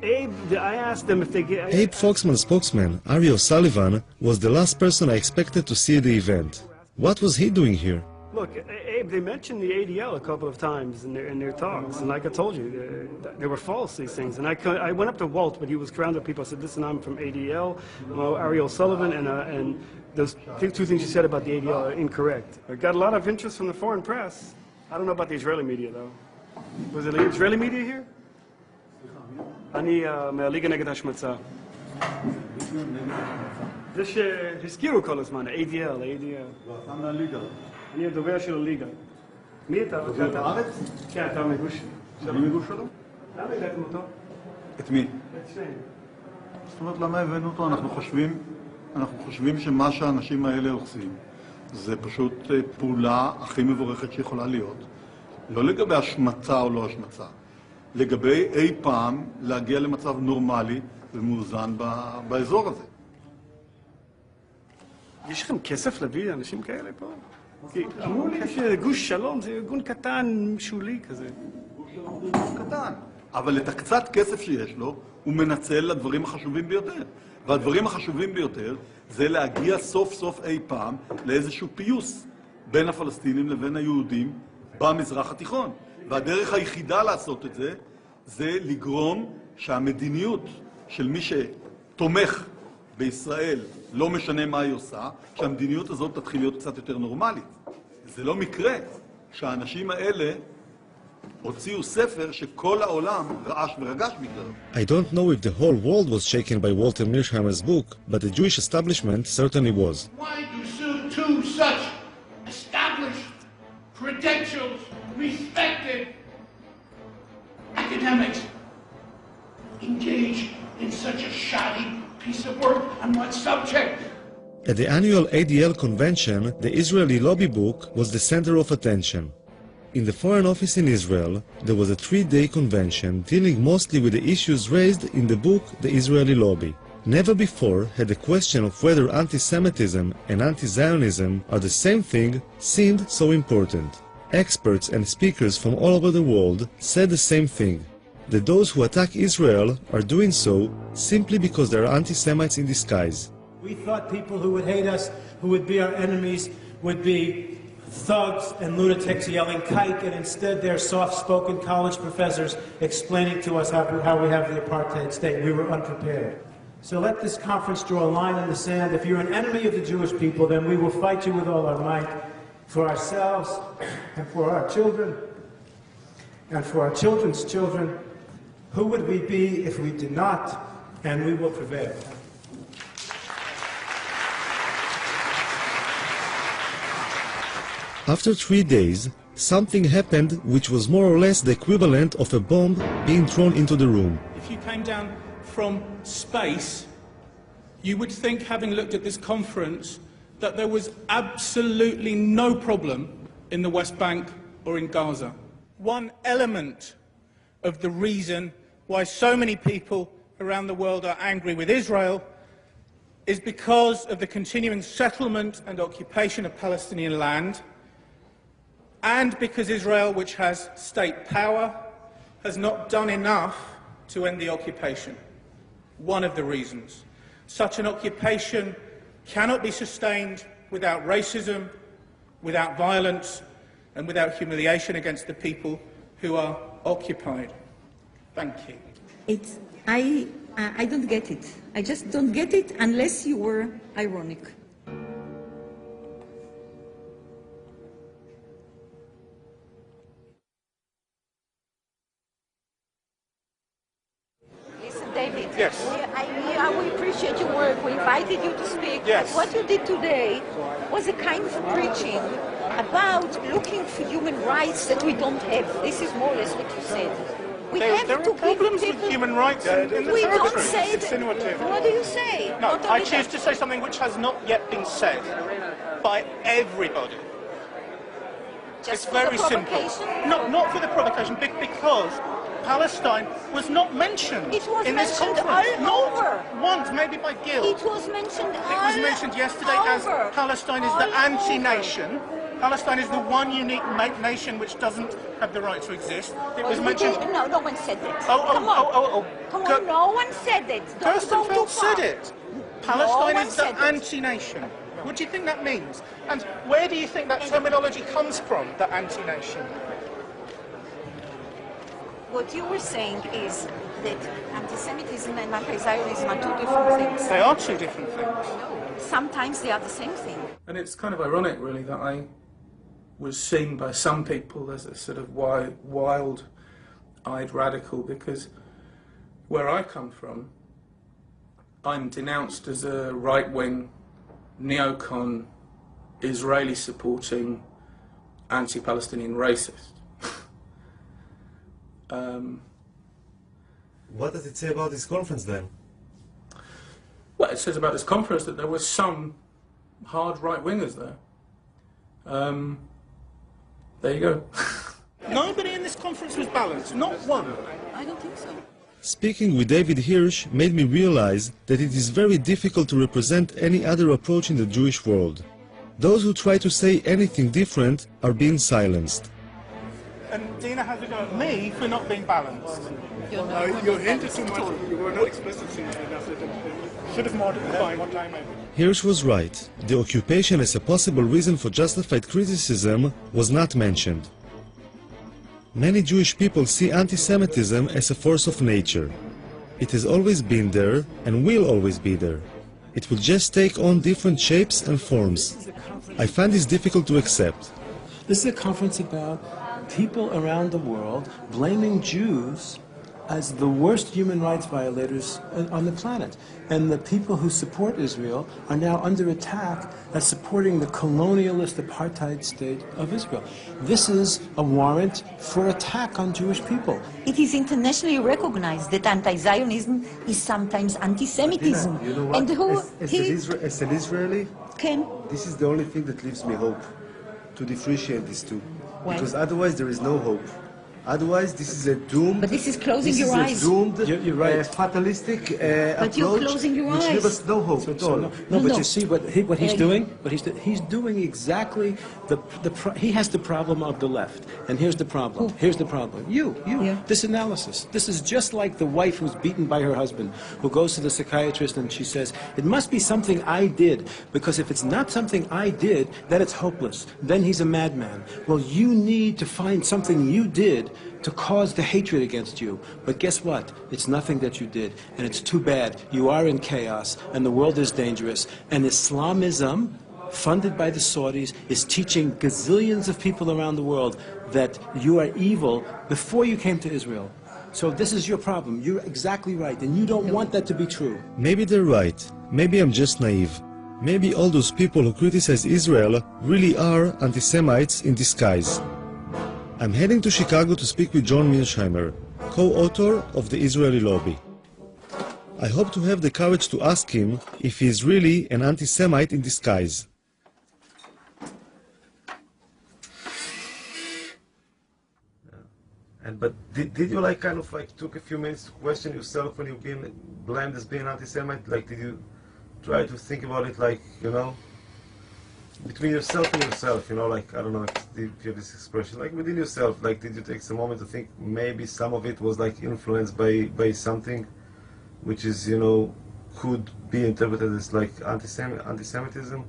I asked them if they get... Abe Foxman's spokesman, Ari O'Sullivan, was the last person I expected to see at the event. What was he doing here? Look, Abe, they mentioned the ADL a couple of times in their talks, and like I told you, they were false, these things. And I went up to Walt, but he was surrounded with people. I said, listen, I'm from ADL, Ari O'Sullivan, and those two things you said about the ADL are incorrect. I got a lot of interest from the foreign press. I don't know about the Israeli media, though. Was it Israeli media here? אני מהליגה נגד השמצה. זה שהזכירו כל הזמן, ADL. לא, אתה מהליגה. אני הדובר של הליגה. מי אתה? דובר בארץ? כן, אתה מגוש. אני מגוש שלו? למה הבאתם אותו? את מי? את שניהם. זאת אומרת, למה הבאנו אותו? אנחנו חושבים שמה שהאנשים האלה עושים זה פשוט פעולה הכי מבורכת שיכולה להיות. לא לגבי השמצה או לא השמצה. לגבי אי פעם להגיע למצב נורמלי ומאוזן באזור הזה. יש לכם כסף להביא אנשים כאלה פה? כי אמרו לי שגוש שלום זה ארגון קטן, שולי כזה. גוש שלום זה ארגון קטן. אבל את הקצת כסף שיש לו, הוא מנצל לדברים החשובים ביותר. והדברים החשובים ביותר זה להגיע סוף סוף אי פעם לאיזשהו פיוס בין הפלסטינים לבין היהודים במזרח התיכון. והדרך היחידה לעשות את זה, זה לגרום שהמדיניות של מי שתומך בישראל, לא משנה מה היא עושה, שהמדיניות הזאת תתחיל להיות קצת יותר נורמלית. זה לא מקרה שהאנשים האלה הוציאו ספר שכל העולם רעש ורגש בגללו. I don't know if the whole world was shaken by Walter Mearsheimer's book, but the Jewish establishment certainly was. Why do two such established, credentialed, respected academics engage in such a shoddy piece of work on what subject? At the annual ADL convention, the Israeli lobby book was the center of attention. In the Foreign Office in Israel, there was a 3-day convention dealing mostly with the issues raised in the book The Israeli Lobby. Never before had the question of whether anti-Semitism and anti-Zionism are the same thing seemed so important. Experts and speakers from all over the world said the same thing, that those who attack Israel are doing so simply because they are anti-Semites in disguise. We thought people who would hate us, who would be our enemies, would be thugs and lunatics yelling kike, and instead they're soft-spoken college professors explaining to us how we have the apartheid state. We were unprepared. So let this conference draw a line in the sand. If you're an enemy of the Jewish people, then we will fight you with all our might, for ourselves and for our children and for our children's children. Who would we be if we did not? And we will prevail. After 3 days, something happened which was more or less the equivalent of a bomb being thrown into the room. If you came down from space, you would think, having looked at this conference, that there was absolutely no problem in the West Bank or in Gaza. One element of the reason why so many people around the world are angry with Israel is because of the continuing settlement and occupation of Palestinian land, and because Israel, which has state power, has not done enough to end the occupation. One of the reasons. Such an occupation cannot be sustained without racism, without violence, and without humiliation against the people who are occupied. Thank you. I don't get it. I just don't get it unless you were ironic. David, Yes. we appreciate your work. We invited you to speak. Yes. But what you did today was a kind of preaching about looking for human rights that we don't have. This is more or less what you said. There are problems with human rights in the we don't country. say It's insinuative. What do you say? No, Not I only choose that. to say something which has not yet been said by everybody. Just It's for very the simple. provocation? Not for the provocation, because Palestine was not mentioned It was in this mentioned conference. all over. Not once, maybe by guilt. It was mentioned It was mentioned yesterday as over. Palestine is the All anti-nation. Palestine is the one unique nation which doesn't have the right to exist. It was mentioned. No, no one said that. Come on, no one said that. Don't go too Gerstenfeld far. said it. Palestine one is the said it. anti-nation. What do you think that means? And where do you think that terminology comes from, the anti-nation? What you were saying is that anti-Semitism and anti-Zionism are two different things. They are two different things. Sometimes they are the same thing. And it's kind of ironic, really, that I was seen by some people as a sort of wild-eyed radical, because where I come from, I'm denounced as a right-wing, neocon, Israeli-supporting, anti-Palestinian racist. What does it say about this conference then? Well, it says about this conference that there were some hard right-wingers there. There you go. Nobody in this conference was balanced, not one. I don't think so. Speaking with David Hirsch made me realize that it is very difficult to represent any other approach in the Jewish world. Those who try to say anything different are being silenced. And Dina has a go at me for not being balanced. You hinted too much. You were not explicit enough. Should have modified what I made. Hirsch was right. The occupation as a possible reason for justified criticism was not mentioned. Many Jewish people see anti-Semitism as a force of nature. It has always been there and will always be there. It will just take on different shapes and forms. I find this difficult to accept. This is a conference about people around the world blaming Jews as the worst human rights violators on the planet. And the people who support Israel are now under attack as supporting the colonialist apartheid state of Israel. This is a warrant for attack on Jewish people. It is internationally recognized that anti-Zionism is sometimes anti-Semitism. You know what? And who As an Israeli, can... this is the only thing that gives me hope, to differentiate these two. Why? Because otherwise there is no hope. Otherwise, this is a doomed. But this is closing your eyes. Doomed, You're right. fatalistic But you're approach, closing your which eyes. gives us no hope at all. No, but No. you see what he's doing. He's doing exactly he has the problem of the left, and here's the problem. Here's the problem. You. Yeah. This analysis. This is just like the wife who's beaten by her husband, who goes to the psychiatrist and she says, "It must be something I did, because if it's not something I did, then it's hopeless. Then he's a madman." Well, you need to find something you did to cause the hatred against you. But guess what? It's nothing that you did, and it's too bad. You are in chaos, and the world is dangerous. And Islamism, funded by the Saudis, is teaching gazillions of people around the world that you are evil before you came to Israel. So this is your problem. You're exactly right, and you don't want that to be true. Maybe they're right. Maybe I'm just naive. Maybe all those people who criticize Israel really are anti-Semites in disguise. I'm heading to Chicago to speak with John Mearsheimer, co-author of the Israeli Lobby. I hope to have the courage to ask him if he is really an anti-Semite in disguise. But did you took a few minutes to question yourself when you've been blamed as being anti-Semite? Did you try to think about it between yourself and yourself, I don't know if you have this expression, within yourself, did you take some moment to think maybe some of it was influenced by something which is, could be interpreted as anti-Semitism?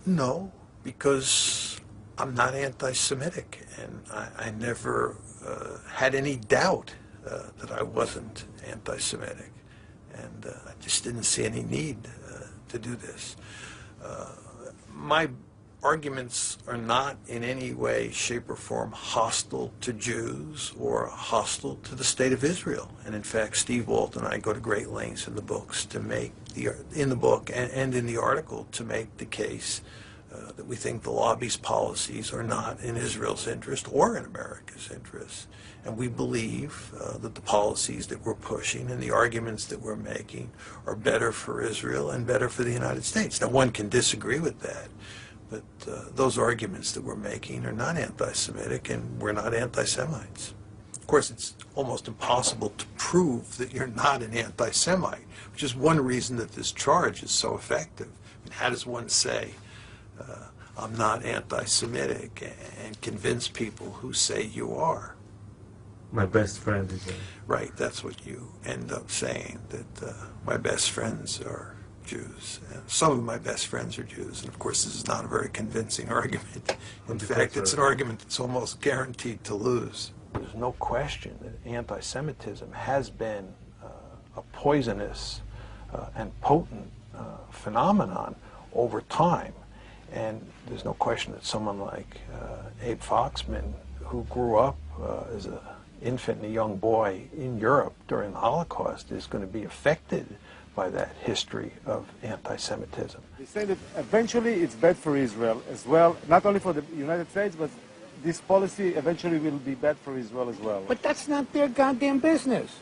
No, because I'm not anti-Semitic, and I never had any doubt that I wasn't anti-Semitic, and I just didn't see any need to do this. My arguments are not in any way, shape, or form hostile to Jews or hostile to the state of Israel. And in fact, Steve Walt and I go to great lengths in the books to make in the book and in the article to make the case that we think the lobby's policies are not in Israel's interest or in America's interest. And we believe that the policies that we're pushing and the arguments that we're making are better for Israel and better for the United States. Now, one can disagree with that, But those arguments that we're making are not anti-Semitic, and we're not anti-Semites. Of course, it's almost impossible to prove that you're not an anti-Semite, which is one reason that this charge is so effective. I mean, how does one say, I'm not anti-Semitic, and convince people who say you are? My best friend is Right, that's what you end up saying, that my best friends are Jews. And some of my best friends are Jews, and of course this is not a very convincing argument. In fact, it's an argument that's almost guaranteed to lose. There's no question that anti-Semitism has been a poisonous and potent phenomenon over time. And there's no question that someone like Abe Foxman, who grew up as an infant and a young boy in Europe during the Holocaust, is going to be affected by that history of anti-Semitism. They say that eventually it's bad for Israel as well, not only for the United States, but this policy eventually will be bad for Israel as well. But that's not their goddamn business.